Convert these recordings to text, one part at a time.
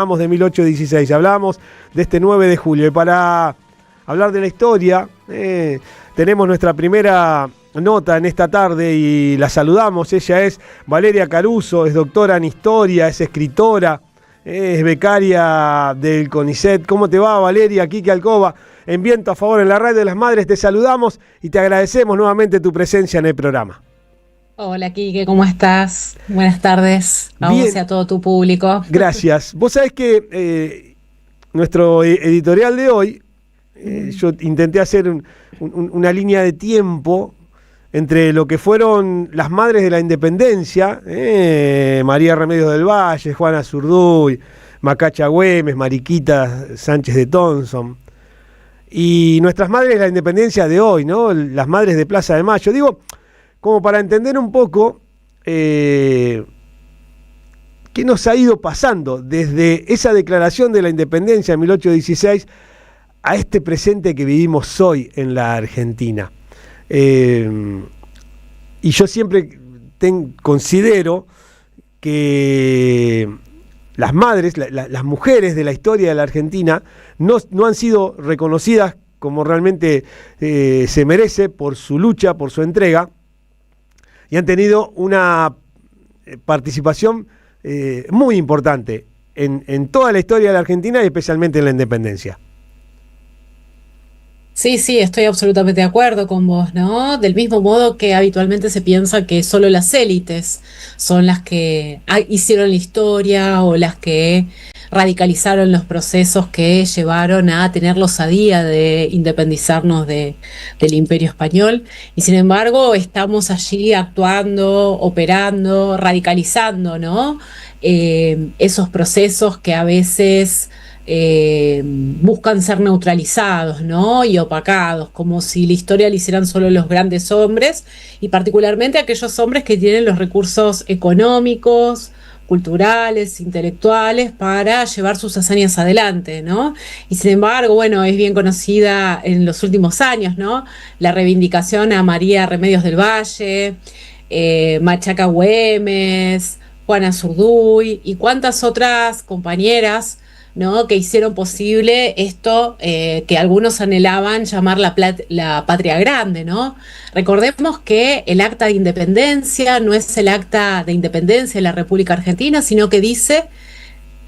Hablamos de 1816, hablamos de este 9 de julio. Y para hablar de la historia, tenemos nuestra primera nota en esta tarde y la saludamos. Ella es Valeria Caruso, es doctora en historia, es escritora, es becaria del CONICET. ¿Cómo te va, Valeria? Quique Alcoba, en Viento a Favor en la Radio de las Madres, te saludamos y te agradecemos nuevamente tu presencia en el programa. Hola, Quique, ¿cómo estás? Buenas tardes a vos y a todo tu público. Gracias. Vos sabés que nuestro editorial de hoy, yo intenté hacer una línea de tiempo entre lo que fueron las madres de la independencia, María Remedios del Valle, Juana Zurduy, Macacha Güemes, Mariquita Sánchez de Thompson, y nuestras madres de la independencia de hoy, ¿no? Las madres de Plaza de Mayo. Digo, como para entender un poco qué nos ha ido pasando desde esa declaración de la independencia en 1816 a este presente que vivimos hoy en la Argentina. Y yo siempre considero que las madres, las mujeres de la historia de la Argentina no han sido reconocidas como realmente se merece por su lucha, por su entrega, y han tenido una participación muy importante en toda la historia de la Argentina y especialmente en la independencia. Sí, estoy absolutamente de acuerdo con vos, ¿no? Del mismo modo que habitualmente se piensa que solo las élites son las que hicieron la historia o las que radicalizaron los procesos que llevaron a tener la osadía de independizarnos del Imperio Español. Y sin embargo, estamos allí actuando, operando, radicalizando, ¿no? Esos procesos que a veces buscan ser neutralizados, ¿no? Y opacados, como si la historia la hicieran solo los grandes hombres, y particularmente aquellos hombres que tienen los recursos económicos, culturales, intelectuales para llevar sus hazañas adelante, ¿no? Y sin embargo, bueno, es bien conocida en los últimos años, ¿no? La reivindicación a María Remedios del Valle, Machaca Güemes, Juana Zurduy y cuántas otras compañeras, ¿no? Que hicieron posible esto que algunos anhelaban llamar la patria grande, ¿no? Recordemos que el acta de independencia no es el acta de independencia de la República Argentina, sino que dice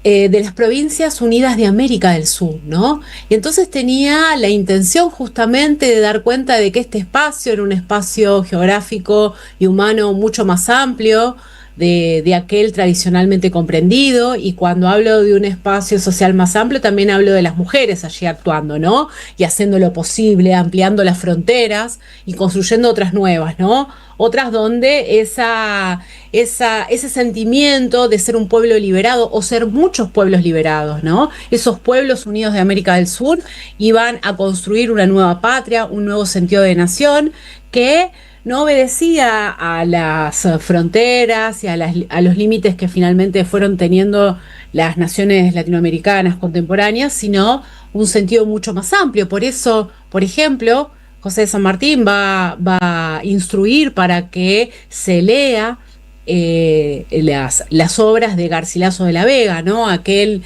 de las Provincias Unidas de América del Sur, ¿no? Y entonces tenía la intención justamente de dar cuenta de que este espacio era un espacio geográfico y humano mucho más amplio de aquel tradicionalmente comprendido, y cuando hablo de un espacio social más amplio también hablo de las mujeres allí actuando, ¿no? Y haciendo lo posible, ampliando las fronteras y construyendo otras nuevas, ¿no? Otras donde ese sentimiento de ser un pueblo liberado o ser muchos pueblos liberados, ¿no? Esos pueblos unidos de América del Sur iban a construir una nueva patria, un nuevo sentido de nación que no obedecía a las fronteras y a los límites que finalmente fueron teniendo las naciones latinoamericanas contemporáneas, sino un sentido mucho más amplio. Por eso, por ejemplo, José de San Martín va a instruir para que se lea las obras de Garcilaso de la Vega, ¿no? Aquel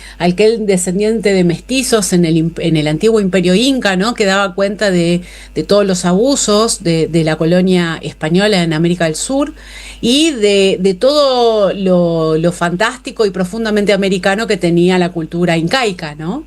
descendiente de mestizos en el antiguo imperio inca, ¿no? Que daba cuenta de todos los abusos de la colonia española en América del Sur y de todo lo fantástico y profundamente americano que tenía la cultura incaica, ¿no?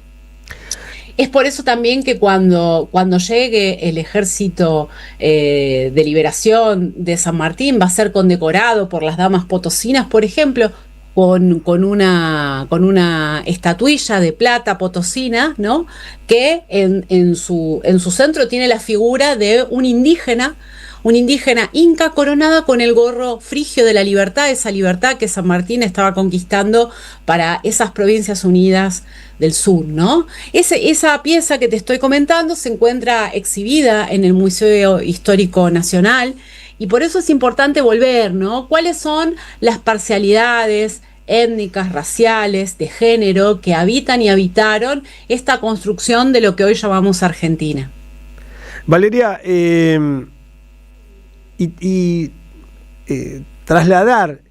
Es por eso también que cuando llegue el ejército de liberación de San Martín va a ser condecorado por las damas potosinas, por ejemplo, con una estatuilla de plata potosina, ¿no? Que en su centro tiene la figura de un indígena inca coronada con el gorro frigio de la libertad, esa libertad que San Martín estaba conquistando para esas provincias unidas del sur, ¿no? Esa pieza que te estoy comentando se encuentra exhibida en el Museo Histórico Nacional, y por eso es importante volver, ¿no? ¿Cuáles son las parcialidades étnicas, raciales, de género que habitan y habitaron esta construcción de lo que hoy llamamos Argentina? Valeria, trasladar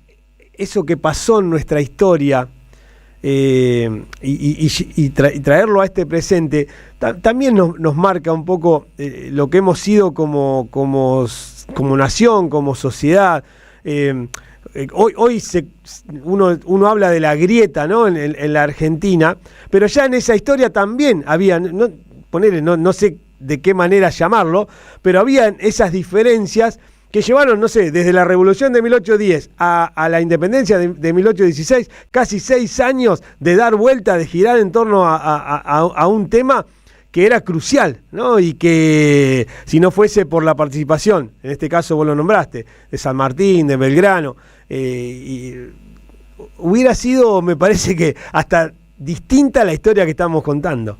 eso que pasó en nuestra historia y traerlo a este presente, también nos marca un poco lo que hemos sido como nación, como sociedad. Hoy uno habla de la grieta, ¿no? en la Argentina, pero ya en esa historia también había, no sé de qué manera llamarlo, pero había esas diferencias que llevaron, no sé, desde la Revolución de 1810 a la Independencia de 1816, casi 6 años de dar vuelta, de girar en torno a un tema que era crucial, ¿no? Y que si no fuese por la participación, en este caso vos lo nombraste, de San Martín, de Belgrano, hubiera sido, me parece que hasta distinta la historia que estamos contando.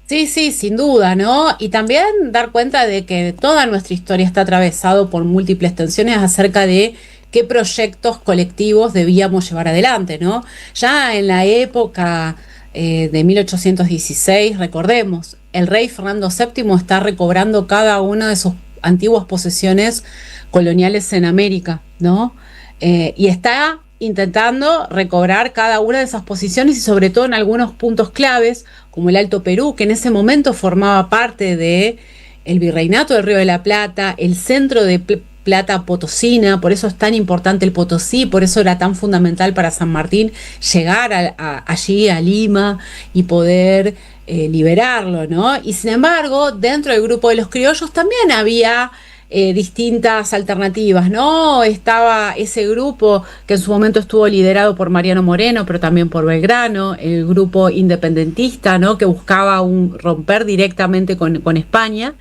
Sí, sí, sin duda, ¿no? Y también dar cuenta de que toda nuestra historia está atravesado por múltiples tensiones acerca de qué proyectos colectivos debíamos llevar adelante, ¿no? Ya en la época de 1816, recordemos, el rey Fernando VII está recobrando cada una de sus antiguas posesiones coloniales en América, ¿no? Y está intentando recobrar cada una de esas posiciones y sobre todo en algunos puntos claves, como el Alto Perú, que en ese momento formaba parte de el Virreinato del Río de la Plata, el centro de plata potosina, por eso es tan importante el Potosí, por eso era tan fundamental para San Martín llegar allí a Lima y poder liberarlo, ¿no? Y sin embargo, dentro del grupo de los criollos también había distintas alternativas, ¿no? Estaba ese grupo que en su momento estuvo liderado por Mariano Moreno, pero también por Belgrano, el grupo independentista, ¿no? Que buscaba romper directamente con España,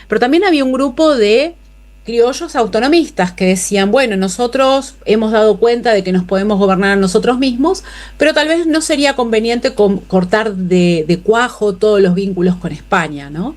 pero también había un grupo de criollos autonomistas que decían, bueno, nosotros hemos dado cuenta de que nos podemos gobernar a nosotros mismos, pero tal vez no sería conveniente cortar de cuajo todos los vínculos con España, ¿no?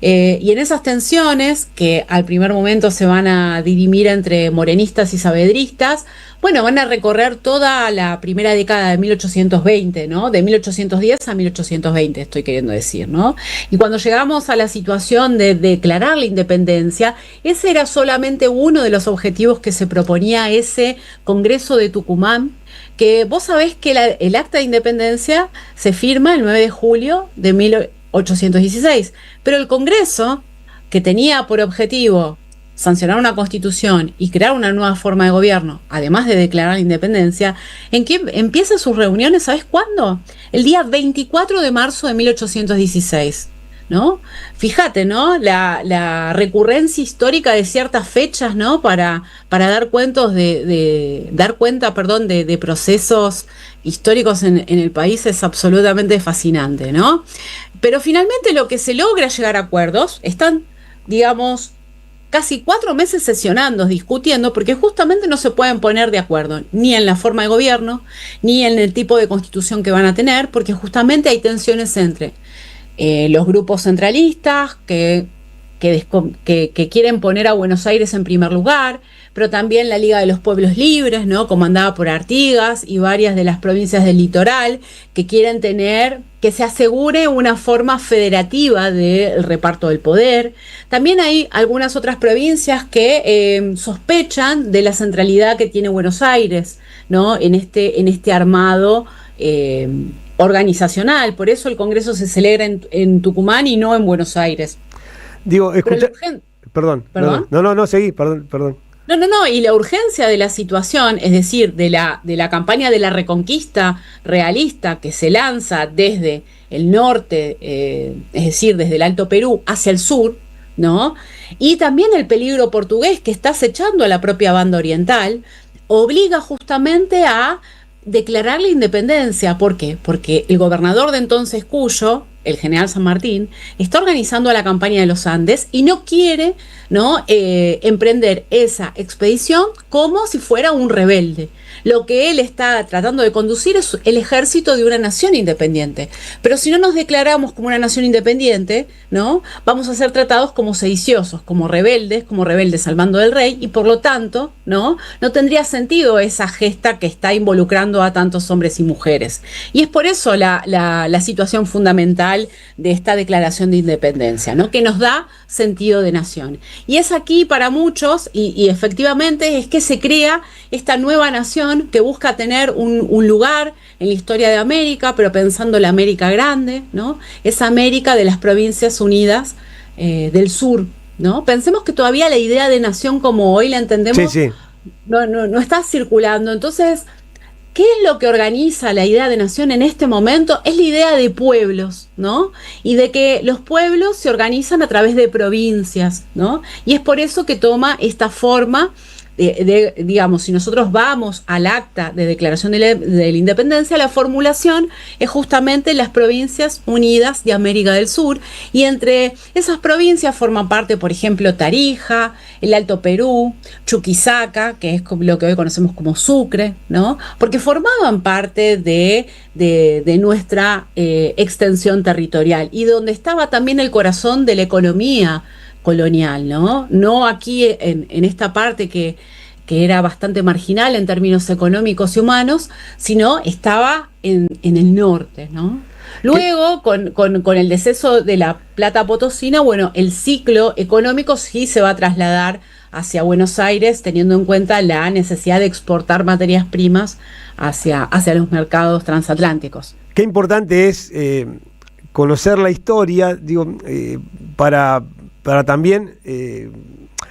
Y en esas tensiones, que al primer momento se van a dirimir entre morenistas y saavedristas, bueno, van a recorrer toda la primera década de 1820, ¿no? De 1810 a 1820, estoy queriendo decir, ¿no? Y cuando llegamos a la situación de declarar la independencia, ese era solamente uno de los objetivos que se proponía ese Congreso de Tucumán, que vos sabés que el acta de independencia se firma el 9 de julio de 1816, pero el Congreso, que tenía por objetivo sancionar una constitución y crear una nueva forma de gobierno, además de declarar la independencia, empieza sus reuniones, ¿sabes cuándo? El día 24 de marzo de 1816, ¿no? Fíjate, ¿no? La recurrencia histórica de ciertas fechas, ¿no? Para dar cuenta de procesos históricos en el país es absolutamente fascinante, ¿no? Pero finalmente lo que se logra llegar a acuerdos, están, digamos, casi 4 meses sesionando, discutiendo, porque justamente no se pueden poner de acuerdo ni en la forma de gobierno, ni en el tipo de constitución que van a tener, porque justamente hay tensiones entre los grupos centralistas que quieren poner a Buenos Aires en primer lugar, pero también la Liga de los Pueblos Libres, ¿no? Comandada por Artigas y varias de las provincias del litoral, que quieren que se asegure una forma federativa del reparto del poder. También hay algunas otras provincias que sospechan de la centralidad que tiene Buenos Aires, ¿no? En este armado organizacional. Por eso el Congreso se celebra en Tucumán y no en Buenos Aires. Digo, escucha, perdón. No, seguí, perdón. No, y la urgencia de la situación, es decir, de la campaña de la reconquista realista que se lanza desde el norte, es decir, desde el Alto Perú hacia el sur, ¿no? Y también el peligro portugués que está acechando a la propia banda oriental, obliga justamente a declarar la independencia. ¿Por qué? Porque el gobernador de entonces Cuyo, el general San Martín, está organizando la campaña de los Andes y no quiere, ¿no? Emprender esa expedición como si fuera un rebelde. Lo que él está tratando de conducir es el ejército de una nación independiente. Pero si no nos declaramos como una nación independiente, ¿no? Vamos a ser tratados como sediciosos, como rebeldes al mando del rey, y por lo tanto, ¿no? No tendría sentido esa gesta que está involucrando a tantos hombres y mujeres. Y es por eso la situación fundamental de esta declaración de independencia, ¿no? Que nos da sentido de nación. Y es aquí para muchos, y efectivamente es que se crea esta nueva nación nación que busca tener un lugar en la historia de América, pero pensando la América grande, ¿no? Esa América de las Provincias Unidas del Sur, ¿no? Pensemos que todavía la idea de nación como hoy la entendemos Sí, sí. no está circulando. Entonces, ¿qué es lo que organiza la idea de nación en este momento? Es la idea de pueblos, ¿no? Y de que los pueblos se organizan a través de provincias, ¿no? Y es por eso que toma esta forma digamos, si nosotros vamos al acta de declaración de la independencia, la formulación es justamente las Provincias Unidas de América del Sur, y entre esas provincias forman parte, por ejemplo, Tarija, el Alto Perú, Chuquisaca, que es lo que hoy conocemos como Sucre, ¿no? Porque formaban parte de nuestra extensión territorial, y donde estaba también el corazón de la economía colonial, ¿no? No aquí en esta parte que era bastante marginal en términos económicos y humanos, sino estaba en el norte, ¿no? Luego, con el deceso de la plata potosina, bueno, el ciclo económico sí se va a trasladar hacia Buenos Aires, teniendo en cuenta la necesidad de exportar materias primas hacia los mercados transatlánticos. Qué importante es conocer la historia, digo, para también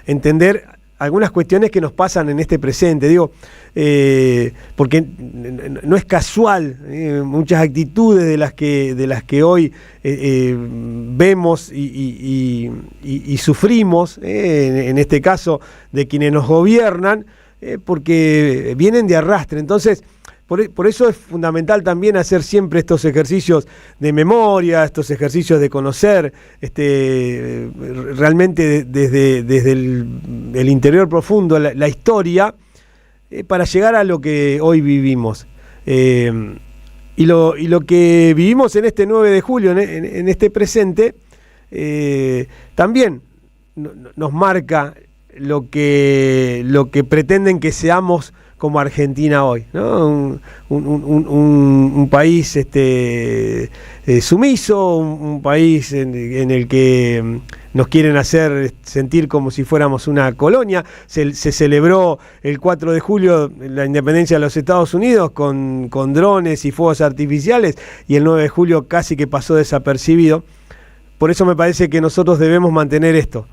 entender algunas cuestiones que nos pasan en este presente, digo, porque no es casual muchas actitudes de las que hoy vemos y sufrimos, en este caso de quienes nos gobiernan, porque vienen de arrastre. Entonces, por eso es fundamental también hacer siempre estos ejercicios de memoria, estos ejercicios de conocer realmente desde el interior profundo la historia, para llegar a lo que hoy vivimos. Y lo que vivimos en este 9 de julio, en este presente, también nos marca lo que pretenden que seamos como Argentina hoy, ¿no? Un país sumiso, un país en el que nos quieren hacer sentir como si fuéramos una colonia. Se celebró el 4 de julio la independencia de los Estados Unidos con drones y fuegos artificiales, y el 9 de julio casi que pasó desapercibido. Por eso me parece que nosotros debemos mantener esto,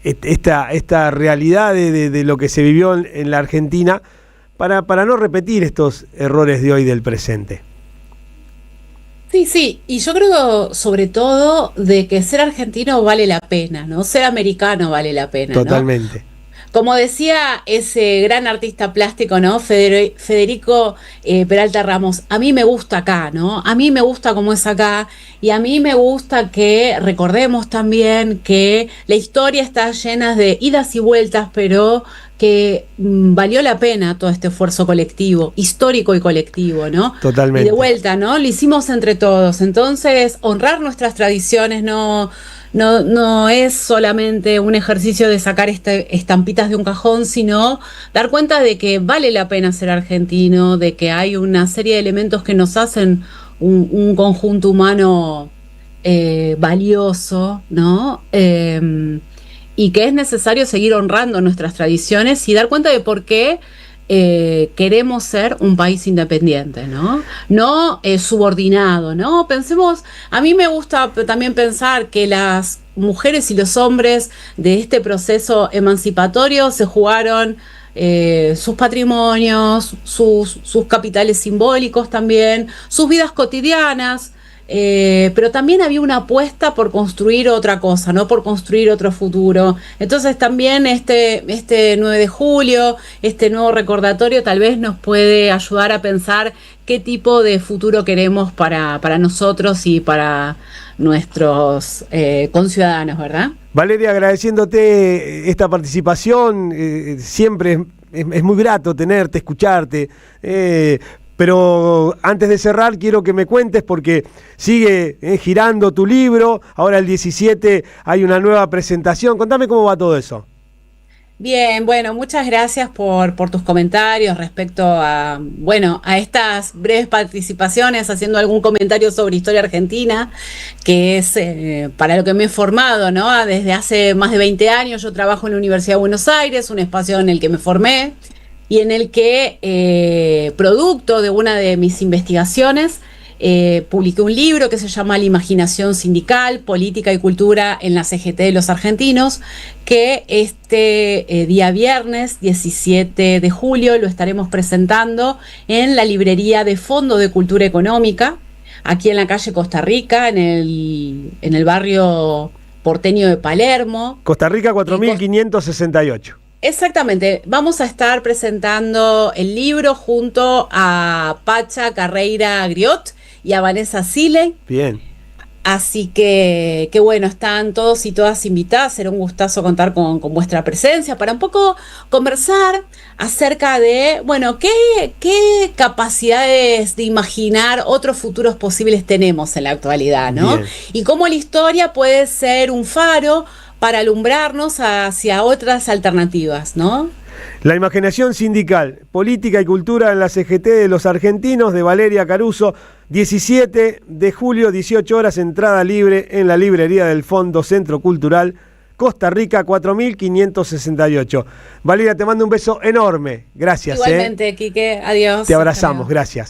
esta realidad de lo que se vivió en la Argentina, para no repetir estos errores de hoy del presente. Sí, y yo creo sobre todo de que ser argentino vale la pena, ¿no? Ser americano vale la pena, ¿no? Totalmente. Como decía ese gran artista plástico, ¿no? Federico Peralta Ramos, a mí me gusta acá, ¿no? A mí me gusta cómo es acá, y a mí me gusta que recordemos también que la historia está llena de idas y vueltas, pero que valió la pena todo este esfuerzo colectivo, histórico y colectivo, ¿no? Totalmente. Y de vuelta, ¿no? Lo hicimos entre todos. Entonces, honrar nuestras tradiciones no es solamente un ejercicio de sacar estampitas de un cajón, sino dar cuenta de que vale la pena ser argentino, de que hay una serie de elementos que nos hacen un conjunto humano valioso, ¿no? Y que es necesario seguir honrando nuestras tradiciones y dar cuenta de por qué queremos ser un país independiente, ¿no? No subordinado, ¿no? Pensemos, a mí me gusta también pensar que las mujeres y los hombres de este proceso emancipatorio se jugaron sus patrimonios, sus capitales simbólicos también, sus vidas cotidianas. Pero también había una apuesta por construir otra cosa, ¿no? Por construir otro futuro. Entonces también este 9 de julio, este nuevo recordatorio tal vez nos puede ayudar a pensar qué tipo de futuro queremos para nosotros y para nuestros conciudadanos, ¿verdad? Valeria, agradeciéndote esta participación, siempre es muy grato tenerte, escucharte. Pero antes de cerrar, quiero que me cuentes, porque sigue girando tu libro. Ahora el 17 hay una nueva presentación. Contame cómo va todo eso. Bien, bueno, muchas gracias por tus comentarios respecto a estas breves participaciones, haciendo algún comentario sobre historia argentina, que es para lo que me he formado, ¿no? Desde hace más de 20 años yo trabajo en la Universidad de Buenos Aires, un espacio en el que me formé. y en el que, producto de una de mis investigaciones, publiqué un libro que se llama La imaginación sindical, política y cultura en la CGT de los argentinos, que este día viernes 17 de julio lo estaremos presentando en la librería de Fondo de Cultura Económica, aquí en la calle Costa Rica, en el barrio porteño de Palermo. Costa Rica 4568. Exactamente, vamos a estar presentando el libro junto a Pacha Carreira Griot y a Vanessa Sile. Bien. Así que bueno, están todos y todas invitadas. Será un gustazo contar con vuestra presencia para un poco conversar acerca de, bueno, qué capacidades de imaginar otros futuros posibles tenemos en la actualidad, ¿no? Bien. Y cómo la historia puede ser un faro para alumbrarnos hacia otras alternativas, ¿no? La imaginación sindical, política y cultura en la CGT de los argentinos, de Valeria Caruso, 17 de julio, 18 horas, entrada libre en la librería del Fondo Centro Cultural, Costa Rica 4568. Valeria, te mando un beso enorme. Gracias. Igualmente, Quique, adiós. Te abrazamos, gracias.